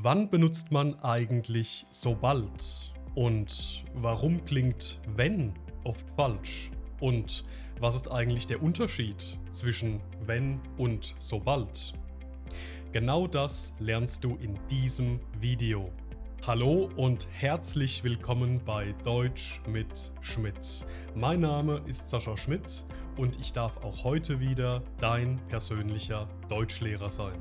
Wann benutzt man eigentlich sobald? Und warum klingt wenn oft falsch? Und was ist eigentlich der Unterschied zwischen wenn und sobald? Genau das lernst du in diesem Video. Hallo und herzlich willkommen bei Deutsch mit Schmidt. Mein Name ist Sascha Schmidt und ich darf auch heute wieder dein persönlicher Deutschlehrer sein.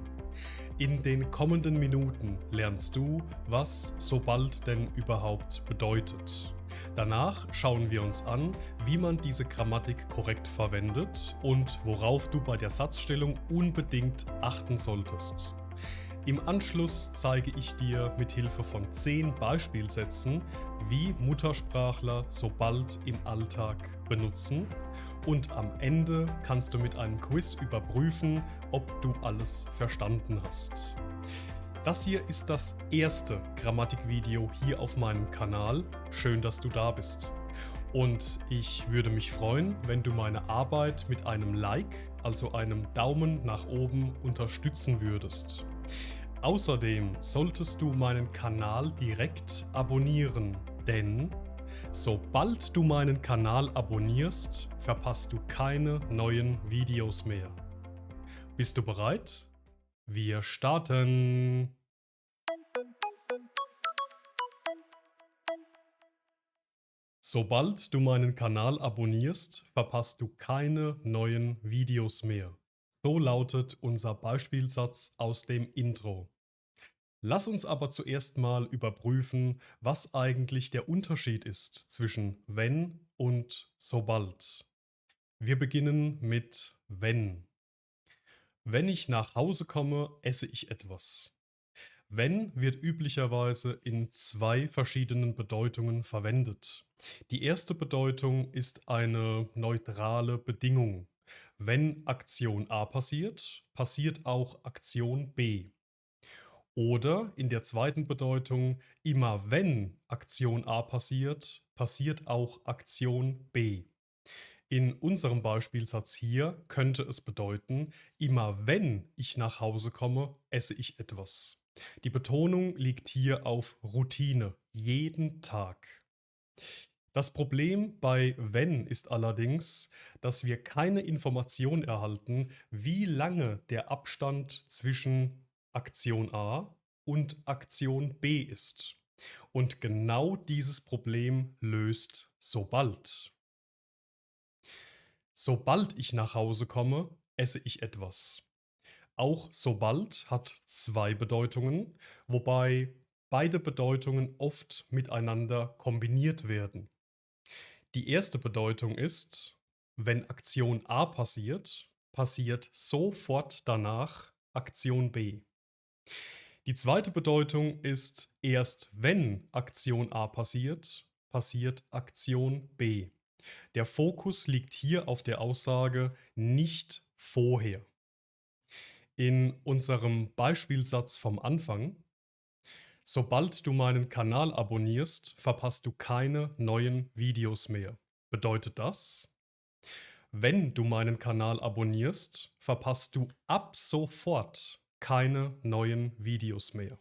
In den kommenden Minuten lernst du, was sobald denn überhaupt bedeutet. Danach schauen wir uns an, wie man diese Grammatik korrekt verwendet und worauf du bei der Satzstellung unbedingt achten solltest. Im Anschluss zeige ich dir mit Hilfe von 10 Beispielsätzen, wie Muttersprachler sobald im Alltag benutzen, und am Ende kannst du mit einem Quiz überprüfen, ob du alles verstanden hast. Das hier ist das erste Grammatikvideo hier auf meinem Kanal. Schön, dass du da bist. Und ich würde mich freuen, wenn du meine Arbeit mit einem Like, also einem Daumen nach oben, unterstützen würdest. Außerdem solltest du meinen Kanal direkt abonnieren, denn sobald du meinen Kanal abonnierst, verpasst du keine neuen Videos mehr. Bist du bereit? Wir starten! Sobald du meinen Kanal abonnierst, verpasst du keine neuen Videos mehr. So lautet unser Beispielsatz aus dem Intro. Lass uns aber zuerst mal überprüfen, was eigentlich der Unterschied ist zwischen wenn und sobald. Wir beginnen mit wenn. Wenn ich nach Hause komme, esse ich etwas. Wenn wird üblicherweise in 2 verschiedenen Bedeutungen verwendet. Die erste Bedeutung ist eine neutrale Bedingung. Wenn Aktion A passiert, passiert auch Aktion B. Oder in der zweiten Bedeutung, immer wenn Aktion A passiert, passiert auch Aktion B. In unserem Beispielsatz hier könnte es bedeuten, immer wenn ich nach Hause komme, esse ich etwas. Die Betonung liegt hier auf Routine, jeden Tag. Das Problem bei wenn ist allerdings, dass wir keine Information erhalten, wie lange der Abstand zwischen Aktion A und Aktion B ist. Und genau dieses Problem löst sobald. Sobald ich nach Hause komme, esse ich etwas. Auch sobald hat 2 Bedeutungen, wobei beide Bedeutungen oft miteinander kombiniert werden. Die erste Bedeutung ist, wenn Aktion A passiert, passiert sofort danach Aktion B. Die zweite Bedeutung ist, erst wenn Aktion A passiert, passiert Aktion B. Der Fokus liegt hier auf der Aussage nicht vorher. In unserem Beispielsatz vom Anfang: Sobald du meinen Kanal abonnierst, verpasst du keine neuen Videos mehr. Bedeutet das: Wenn du meinen Kanal abonnierst, verpasst du ab sofort keine neuen Videos mehr.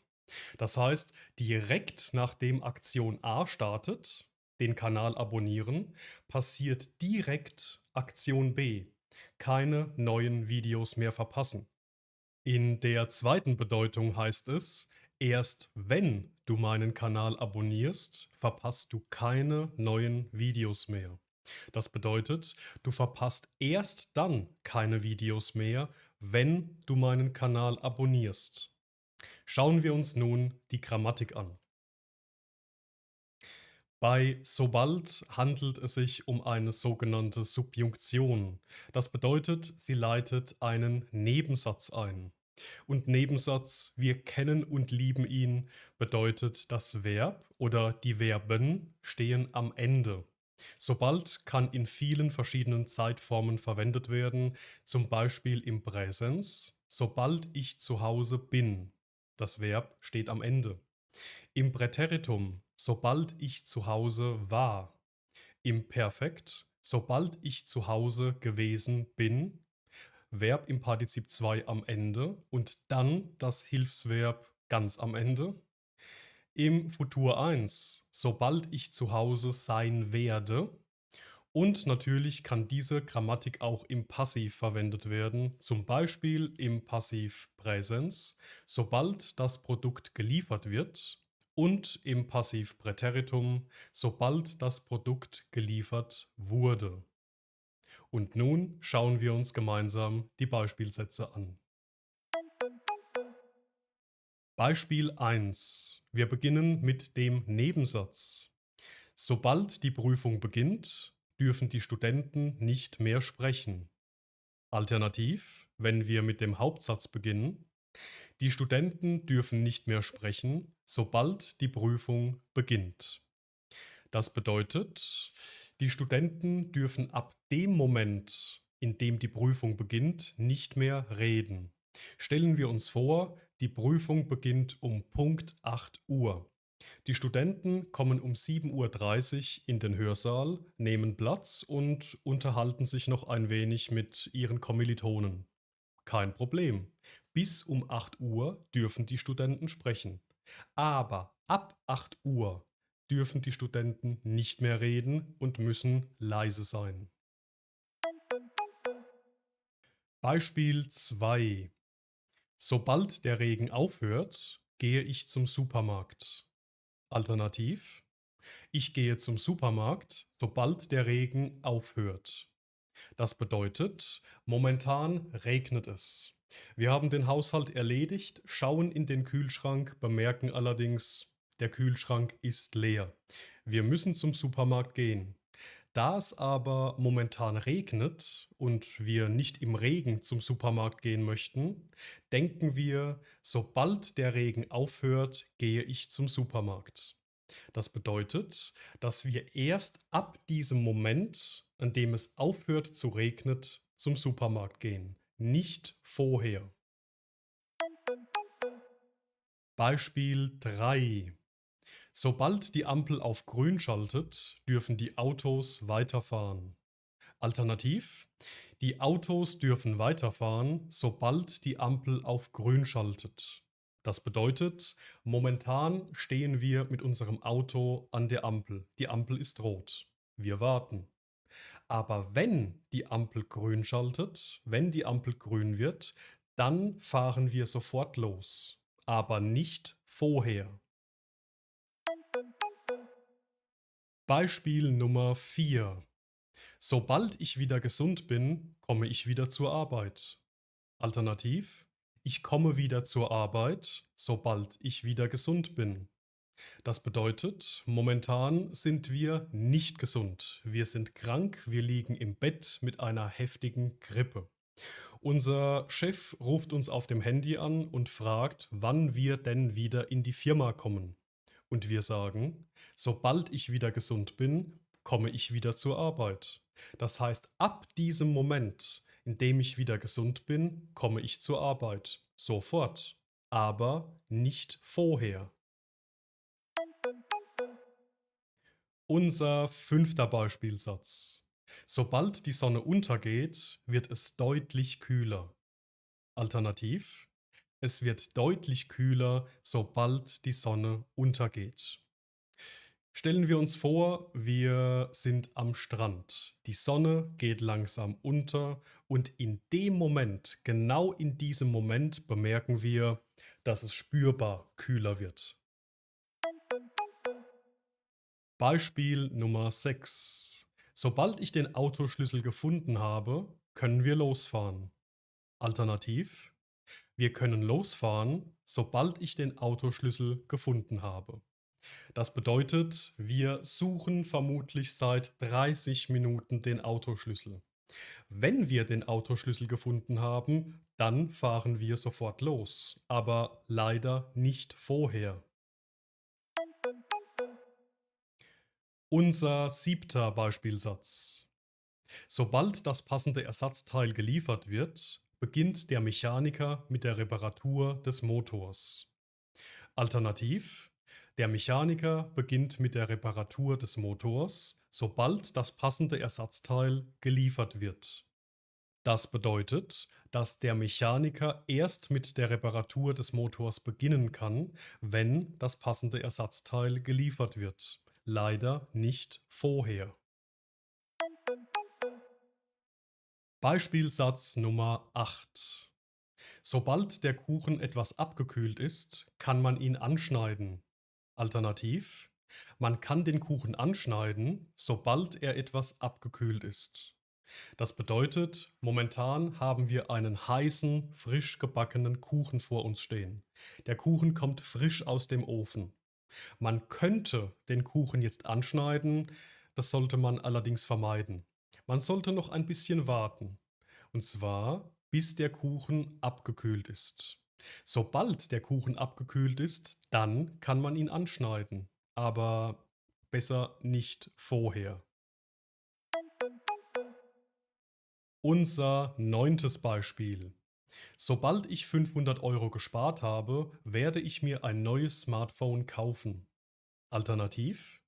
Das heißt, direkt nachdem Aktion A startet, den Kanal abonnieren, passiert direkt Aktion B. Keine neuen Videos mehr verpassen. In der zweiten Bedeutung heißt es, erst wenn du meinen Kanal abonnierst, verpasst du keine neuen Videos mehr. Das bedeutet, du verpasst erst dann keine Videos mehr, wenn du meinen Kanal abonnierst. Schauen wir uns nun die Grammatik an. Bei sobald handelt es sich um eine sogenannte Subjunktion. Das bedeutet, sie leitet einen Nebensatz ein. Und Nebensatz, wir kennen und lieben ihn, bedeutet, das Verb oder die Verben stehen am Ende. Sobald kann in vielen verschiedenen Zeitformen verwendet werden, zum Beispiel im Präsens, sobald ich zu Hause bin. Das Verb steht am Ende. Im Präteritum, sobald ich zu Hause war. Im Perfekt, sobald ich zu Hause gewesen bin. Verb im Partizip 2 am Ende und dann das Hilfsverb ganz am Ende. Im Futur 1, sobald ich zu Hause sein werde. Und natürlich kann diese Grammatik auch im Passiv verwendet werden, zum Beispiel im Passiv Präsens, sobald das Produkt geliefert wird, und im Passiv Präteritum, sobald das Produkt geliefert wurde. Und nun schauen wir uns gemeinsam die Beispielsätze an. Beispiel 1. Wir beginnen mit dem Nebensatz. Sobald die Prüfung beginnt, dürfen die Studenten nicht mehr sprechen. Alternativ, wenn wir mit dem Hauptsatz beginnen, die Studenten dürfen nicht mehr sprechen, sobald die Prüfung beginnt. Das bedeutet, die Studenten dürfen ab dem Moment, in dem die Prüfung beginnt, nicht mehr reden. Stellen wir uns vor, die Prüfung beginnt um Punkt 8 Uhr. Die Studenten kommen um 7:30 Uhr in den Hörsaal, nehmen Platz und unterhalten sich noch ein wenig mit ihren Kommilitonen. Kein Problem. Bis um 8 Uhr dürfen die Studenten sprechen. Aber ab 8 Uhr dürfen die Studenten nicht mehr reden und müssen leise sein. Beispiel 2. Sobald der Regen aufhört, gehe ich zum Supermarkt. Alternativ: Ich gehe zum Supermarkt, sobald der Regen aufhört. Das bedeutet, momentan regnet es. Wir haben den Haushalt erledigt, schauen in den Kühlschrank, bemerken allerdings, der Kühlschrank ist leer. Wir müssen zum Supermarkt gehen. Da es aber momentan regnet und wir nicht im Regen zum Supermarkt gehen möchten, denken wir, sobald der Regen aufhört, gehe ich zum Supermarkt. Das bedeutet, dass wir erst ab diesem Moment, an dem es aufhört zu regnen, zum Supermarkt gehen, nicht vorher. Beispiel 3. Sobald die Ampel auf grün schaltet, dürfen die Autos weiterfahren. Alternativ: Die Autos dürfen weiterfahren, sobald die Ampel auf grün schaltet. Das bedeutet, momentan stehen wir mit unserem Auto an der Ampel. Die Ampel ist rot. Wir warten. Aber wenn die Ampel grün schaltet, wenn die Ampel grün wird, dann fahren wir sofort los. Aber nicht vorher. Beispiel Nummer 4. Sobald ich wieder gesund bin, komme ich wieder zur Arbeit. Alternativ: Ich komme wieder zur Arbeit, sobald ich wieder gesund bin. Das bedeutet, momentan sind wir nicht gesund. Wir sind krank, wir liegen im Bett mit einer heftigen Grippe. Unser Chef ruft uns auf dem Handy an und fragt, wann wir denn wieder in die Firma kommen. Und wir sagen, sobald ich wieder gesund bin, komme ich wieder zur Arbeit. Das heißt, ab diesem Moment, in dem ich wieder gesund bin, komme ich zur Arbeit. Sofort. Aber nicht vorher. Unser 5. Beispielsatz. Sobald die Sonne untergeht, wird es deutlich kühler. Alternativ: Es wird deutlich kühler, sobald die Sonne untergeht. Stellen wir uns vor, wir sind am Strand. Die Sonne geht langsam unter und in dem Moment, genau in diesem Moment, bemerken wir, dass es spürbar kühler wird. Beispiel Nummer 6. Sobald ich den Autoschlüssel gefunden habe, können wir losfahren. Alternativ: Wir können losfahren, sobald ich den Autoschlüssel gefunden habe. Das bedeutet, wir suchen vermutlich seit 30 Minuten den Autoschlüssel. Wenn wir den Autoschlüssel gefunden haben, dann fahren wir sofort los, aber leider nicht vorher. Unser 7. Beispielsatz. Sobald das passende Ersatzteil geliefert wird, beginnt der Mechaniker mit der Reparatur des Motors. Alternativ: Der Mechaniker beginnt mit der Reparatur des Motors, sobald das passende Ersatzteil geliefert wird. Das bedeutet, dass der Mechaniker erst mit der Reparatur des Motors beginnen kann, wenn das passende Ersatzteil geliefert wird. Leider nicht vorher. Beispielsatz Nummer 8. Sobald der Kuchen etwas abgekühlt ist, kann man ihn anschneiden. Alternativ: Man kann den Kuchen anschneiden, sobald er etwas abgekühlt ist. Das bedeutet, momentan haben wir einen heißen, frisch gebackenen Kuchen vor uns stehen. Der Kuchen kommt frisch aus dem Ofen. Man könnte den Kuchen jetzt anschneiden, das sollte man allerdings vermeiden. Man sollte noch ein bisschen warten. Und zwar, bis der Kuchen abgekühlt ist. Sobald der Kuchen abgekühlt ist, dann kann man ihn anschneiden. Aber besser nicht vorher. Unser neuntes Beispiel. Sobald ich 500 € gespart habe, werde ich mir ein neues Smartphone kaufen. Alternativ: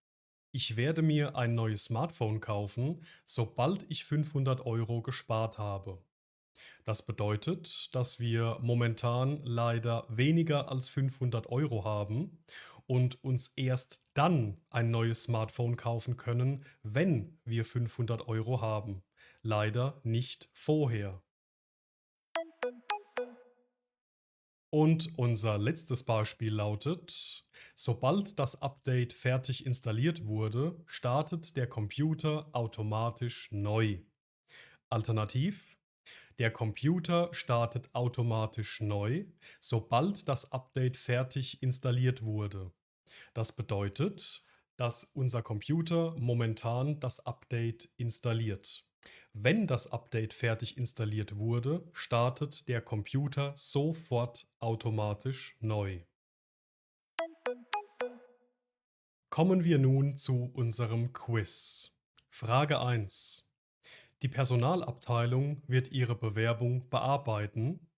Ich werde mir ein neues Smartphone kaufen, sobald ich 500 € gespart habe. Das bedeutet, dass wir momentan leider weniger als 500 € haben und uns erst dann ein neues Smartphone kaufen können, wenn wir 500 € haben. Leider nicht vorher. Und unser letztes Beispiel lautet: Sobald das Update fertig installiert wurde, startet der Computer automatisch neu. Alternativ: Der Computer startet automatisch neu, sobald das Update fertig installiert wurde. Das bedeutet, dass unser Computer momentan das Update installiert. Wenn das Update fertig installiert wurde, startet der Computer sofort automatisch neu. Kommen wir nun zu unserem Quiz. Frage 1. Die Personalabteilung wird Ihre Bewerbung bearbeiten.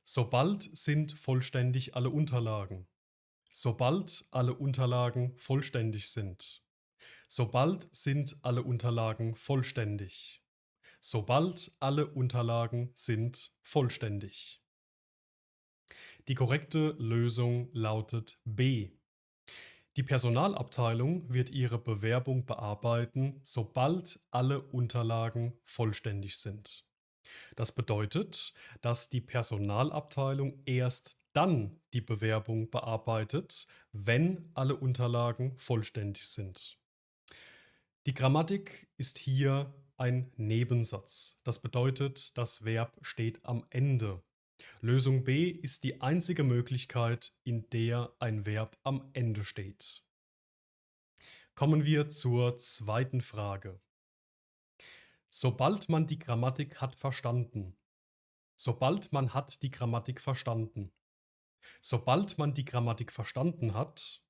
Sobald sind vollständig alle Unterlagen. Sobald alle Unterlagen vollständig sind. Sobald sind alle Unterlagen vollständig. Sobald alle Unterlagen sind vollständig. Die korrekte Lösung lautet B. Die Personalabteilung wird Ihre Bewerbung bearbeiten, sobald alle Unterlagen vollständig sind. Das bedeutet, dass die Personalabteilung erst dann die Bewerbung bearbeitet, wenn alle Unterlagen vollständig sind. Die Grammatik ist hier ein Nebensatz. Das bedeutet, das Verb steht am Ende. Lösung B ist die einzige Möglichkeit, in der ein Verb am Ende steht. Kommen wir zur zweiten Frage. Sobald man die Grammatik hat verstanden. Sobald man hat die Grammatik verstanden. Sobald man die Grammatik verstanden hat.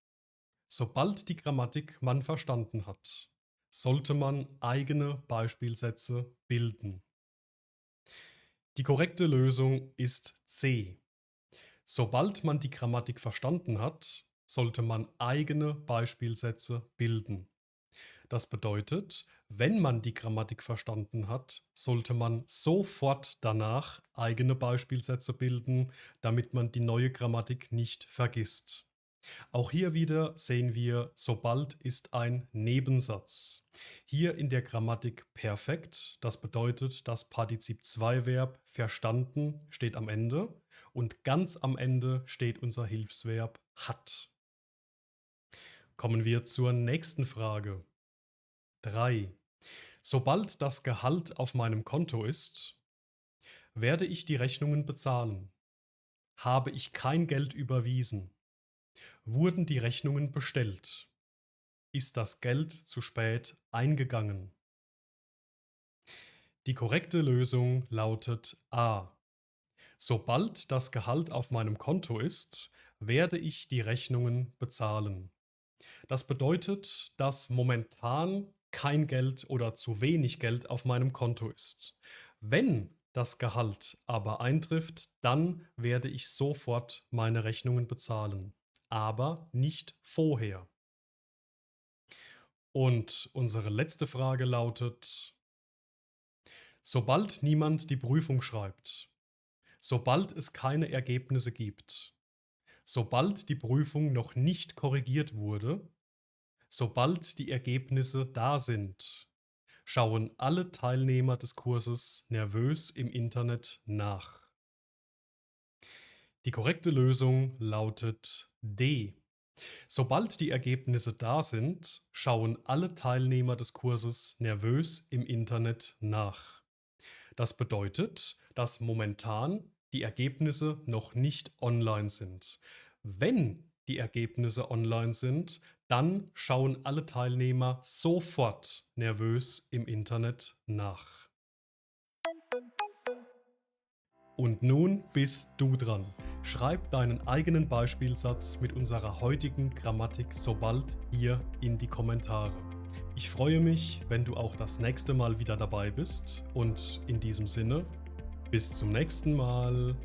Sobald die Grammatik man verstanden hat, sollte man eigene Beispielsätze bilden. Die korrekte Lösung ist C. Sobald man die Grammatik verstanden hat, sollte man eigene Beispielsätze bilden. Das bedeutet, wenn man die Grammatik verstanden hat, sollte man sofort danach eigene Beispielsätze bilden, damit man die neue Grammatik nicht vergisst. Auch hier wieder sehen wir, sobald ist ein Nebensatz. Hier in der Grammatik perfekt, das bedeutet, das Partizip-2-Verb verstanden steht am Ende und ganz am Ende steht unser Hilfsverb hat. Kommen wir zur nächsten Frage. 3. Sobald das Gehalt auf meinem Konto ist, werde ich die Rechnungen bezahlen. Habe ich kein Geld überwiesen? Wurden die Rechnungen bestellt? Ist das Geld zu spät eingegangen? Die korrekte Lösung lautet A. Sobald das Gehalt auf meinem Konto ist, werde ich die Rechnungen bezahlen. Das bedeutet, dass momentan kein Geld oder zu wenig Geld auf meinem Konto ist. Wenn das Gehalt aber eintrifft, dann werde ich sofort meine Rechnungen bezahlen, aber nicht vorher. Und unsere letzte Frage lautet: Sobald niemand die Prüfung schreibt. Sobald es keine Ergebnisse gibt. Sobald die Prüfung noch nicht korrigiert wurde. Sobald die Ergebnisse da sind, schauen alle Teilnehmer des Kurses nervös im Internet nach. Die korrekte Lösung lautet D. Sobald die Ergebnisse da sind, schauen alle Teilnehmer des Kurses nervös im Internet nach. Das bedeutet, dass momentan die Ergebnisse noch nicht online sind. Wenn die Ergebnisse online sind, dann schauen alle Teilnehmer sofort nervös im Internet nach. Und nun bist du dran. Schreib deinen eigenen Beispielsatz mit unserer heutigen Grammatik sobald hier in die Kommentare. Ich freue mich, wenn du auch das nächste Mal wieder dabei bist und in diesem Sinne, bis zum nächsten Mal.